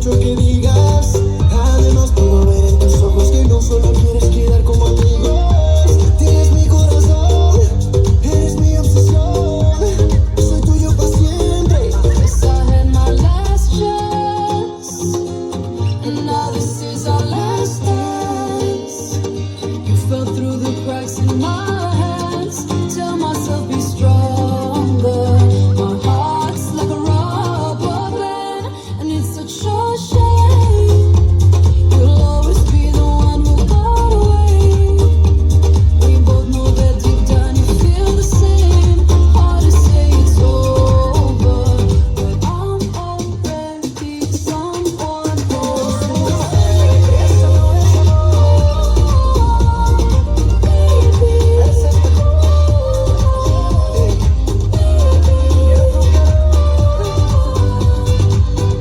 mucho que digas. Además puedo ver en tus ojos que no solo quieres quedar como amigos. Tienes mi corazón, eres mi obsesión. Soy tuyo para siempre. Yes, I had my last chance, and now this is our last dance. You fell through the cracks in my hands. Tell myself be stronger. My heart's like a rubber band, and it's such a shame. You'll always be the one who got away. We both know that deep down you feel the same. Hard to say it's over, but I'm already someone else.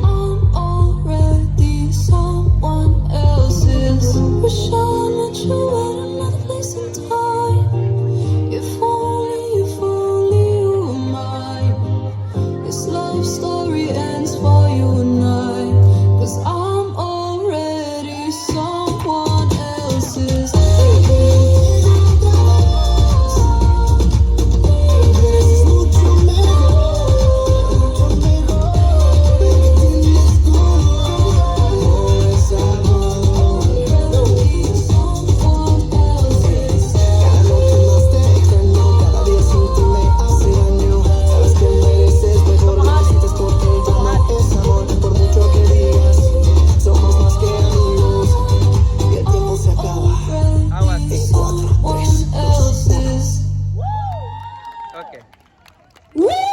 I'm already someone else's. Wish I met you at another place and time. If only you were mine. This love story ends for you and I. 'Cause I'm already someone else's. Eres mucho mejor, mucho mejor. Porque tienes como ese amor. Already someone else's. Cada noche más te extraño, cada día sin ti me hace daño. Sabes que mereces mejor, lo necesitas porque ya no es amor. Por mucho que digas, somos más que amigos. Y el tiempo se acaba en 4, 3, 2, 1. Else's. Okay. Woo!